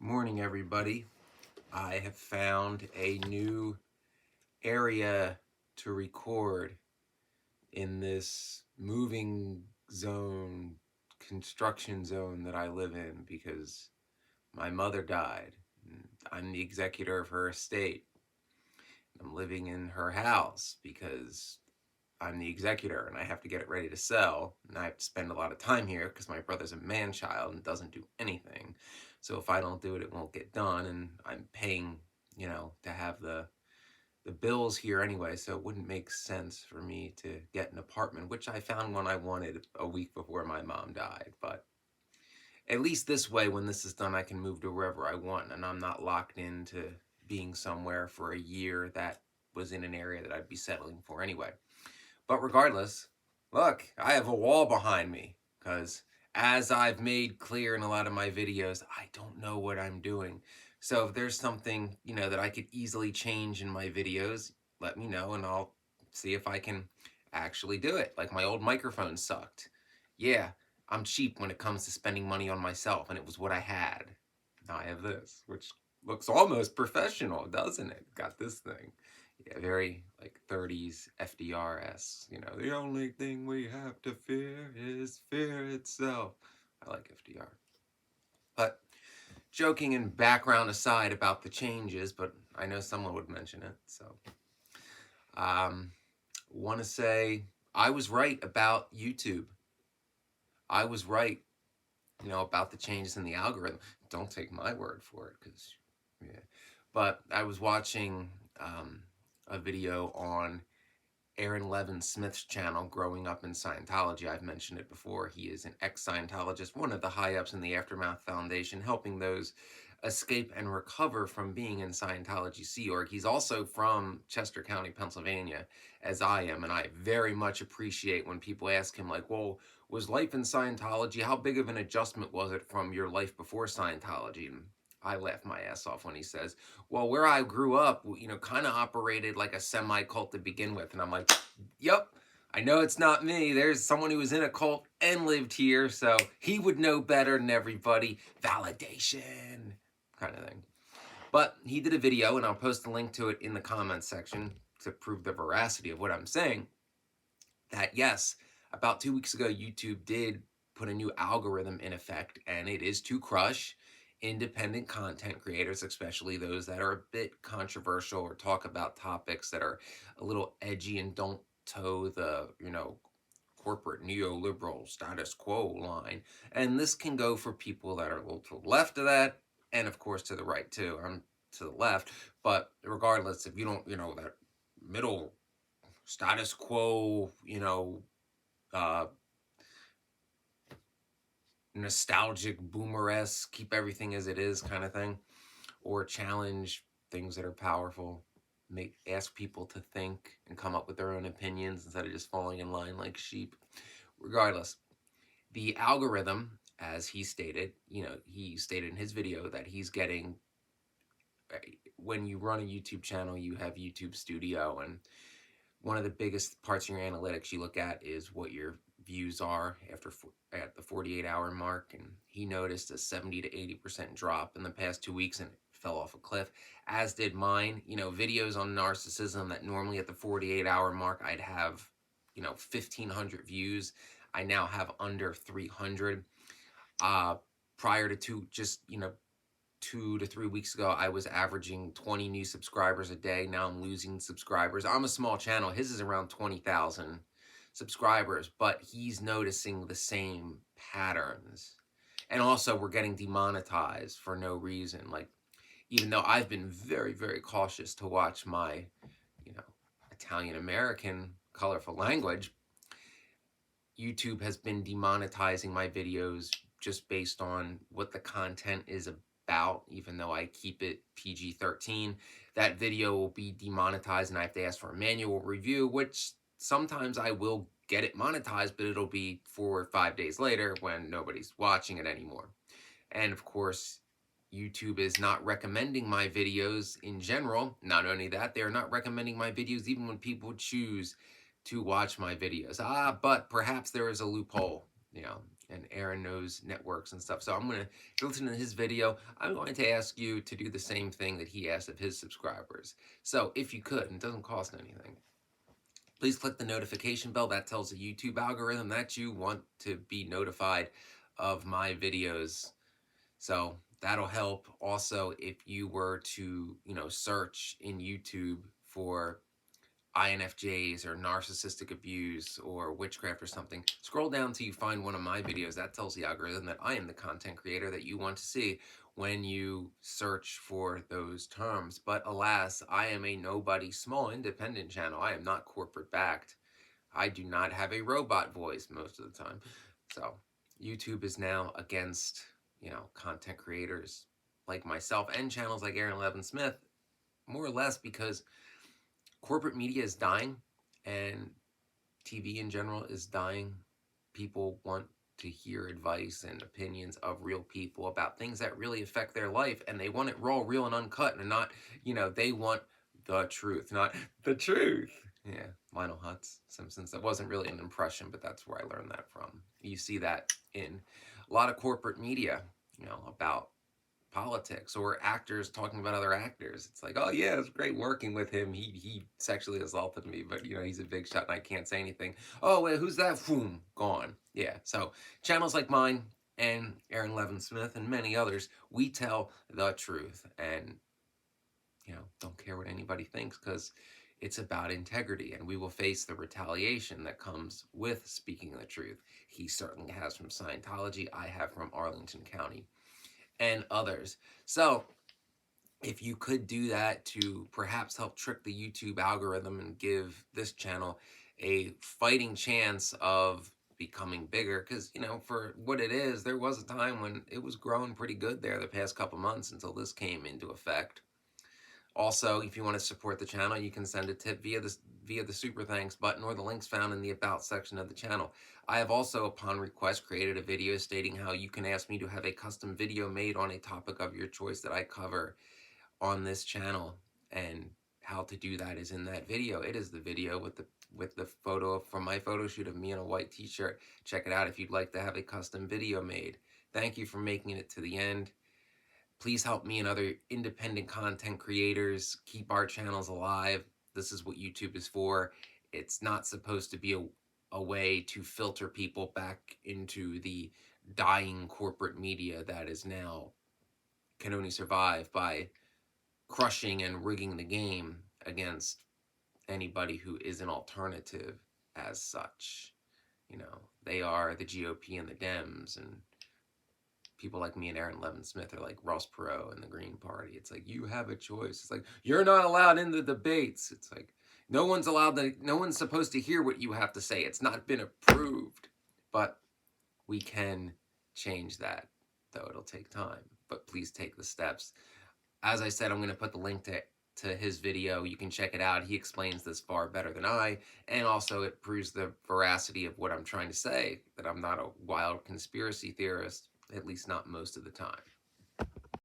Morning, everybody. I have found a new area to record in this moving zone, construction zone that I live in because my mother died. I'm the executor of her estate. I'm living in her house because I'm the executor and I have to get it ready to sell. And I have to spend a lot of time here because my brother's a man child and doesn't do anything. So if I don't do it, it won't get done. And I'm paying, to have the bills here anyway. So it wouldn't make sense for me to get an apartment, which I found one I wanted a week before my mom died. But at least this way, when this is done, I can move to wherever I want and I'm not locked into being somewhere for a year that was in an area that I'd be settling for anyway. But regardless, look, I have a wall behind me because as I've made clear in a lot of my videos, I don't know what I'm doing. So if there's something, that I could easily change in my videos, let me know and I'll see if I can actually do it. Like my old microphone sucked. Yeah, I'm cheap when it comes to spending money on myself, and it was what I had. Now I have this, which looks almost professional, doesn't it? Got this thing. Yeah, very like 30s FDR-esque. The only thing we have to fear is fear itself. I like FDR. But joking and background aside about the changes, but I know someone would mention it. So, want to say I was right about YouTube. I was right, about the changes in the algorithm. Don't take my word for it, because, yeah. But I was watching a video on Aaron Smith's channel, Growing Up in Scientology. I've mentioned it before. He is an ex-Scientologist, one of the high-ups in the Aftermath Foundation, helping those escape and recover from being in Scientology Sea Org. He's also from Chester County, Pennsylvania, as I am, and I very much appreciate when people ask him, like, well, was life in Scientology, how big of an adjustment was it from your life before Scientology? And I laugh my ass off when he says, well, where I grew up, kind of operated like a semi-cult to begin with. And I'm like, yep, I know it's not me. There's someone who was in a cult and lived here, so he would know better than everybody. Validation, kind of thing. But he did a video, and I'll post a link to it in the comments section to prove the veracity of what I'm saying, that yes, about 2 weeks ago, YouTube did put a new algorithm in effect, and it is to crush independent content creators, especially those that are a bit controversial or talk about topics that are a little edgy and don't toe the, corporate neoliberal status quo line. And this can go for people that are a little to the left of that, and of course to the right too. I'm to the left, but regardless, if you don't, that middle status quo, uh, nostalgic, boomer-esque, keep everything as it is kind of thing, or challenge things that are powerful, ask people to think and come up with their own opinions instead of just falling in line like sheep. Regardless, the algorithm, as he stated, he stated in his video that he's getting, when you run a YouTube channel, you have YouTube Studio, and one of the biggest parts of your analytics you look at is what your views are at the 48-hour mark, and he noticed a 70 to 80% drop in the past 2 weeks, and it fell off a cliff, as did mine. Videos on narcissism that normally at the 48-hour mark I'd have 1,500 views, I now have under 300. Prior to 2 to 3 weeks ago, I was averaging 20 new subscribers a day. Now I'm losing subscribers. I'm a small channel. His is around 20,000 subscribers, but he's noticing the same patterns. And also, we're getting demonetized for no reason. Like, even though I've been very, very cautious to watch my, Italian-American colorful language, YouTube has been demonetizing my videos just based on what the content is about, even though I keep it PG-13. That video will be demonetized and I have to ask for a manual review, which sometimes I will get it monetized, but it'll be 4 or 5 days later when nobody's watching it anymore. And of course, YouTube is not recommending my videos in general. Not only that, they're not recommending my videos even when people choose to watch my videos. But perhaps there is a loophole. and Aaron knows networks and stuff. So I'm going to, if you listen to his video, I'm going to ask you to do the same thing that he asked of his subscribers. So if you could, and it doesn't cost anything, please click the notification bell. That tells the YouTube algorithm that you want to be notified of my videos. So that'll help. Also, if you were to, search in YouTube for INFJs or narcissistic abuse or witchcraft or something, scroll down till you find one of my videos. That tells the algorithm that I am the content creator that you want to see when you search for those terms. But alas, I am a nobody, small independent channel. I am not corporate backed. I do not have a robot voice most of the time. So YouTube is now against, content creators like myself and channels like Aaron Smith, more or less because corporate media is dying and TV in general is dying. People want to hear advice and opinions of real people about things that really affect their life, and they want it raw, real, and uncut, and not, they want the truth, not the truth. Yeah, Lionel Hutz, Simpsons. That wasn't really an impression, but that's where I learned that from. You see that in a lot of corporate media, about politics or actors talking about other actors. It's like, oh yeah, it's great working with him. He sexually assaulted me, but he's a big shot and I can't say anything. Oh wait, who's that? Boom, gone. Yeah. So channels like mine and Aaron Levin Smith and many others, we tell the truth and don't care what anybody thinks because it's about integrity, and we will face the retaliation that comes with speaking the truth. He certainly has from Scientology. I have from Arlington County and others. So if you could do that to perhaps help trick the YouTube algorithm and give this channel a fighting chance of becoming bigger, because for what it is, there was a time when it was growing pretty good there the past couple months until this came into effect. Also, if you want to support the channel, you can send a tip via the super thanks button or the links found in the about section of the channel. I have also, upon request, created a video stating how you can ask me to have a custom video made on a topic of your choice that I cover on this channel, and how to do that is in that video. It is the video with the photo from my photo shoot of me in a white t-shirt. Check it out if you'd like to have a custom video made. Thank you for making it to the end. Please help me and other independent content creators keep our channels alive. This is what YouTube is for. It's not supposed to be a way to filter people back into the dying corporate media that is now can only survive by crushing and rigging the game against anybody who is an alternative as such. They are the GOP and the Dems, and people like me and Aaron Levin Smith are like Ross Perot and the Green Party. It's like, you have a choice. It's like, you're not allowed in the debates. It's like, no one's supposed to hear what you have to say. It's not been approved. But we can change that, though it'll take time. But please take the steps. As I said, I'm going to put the link to his video. You can check it out. He explains this far better than I, and also it proves the veracity of what I'm trying to say, that I'm not a wild conspiracy theorist, at least not most of the time.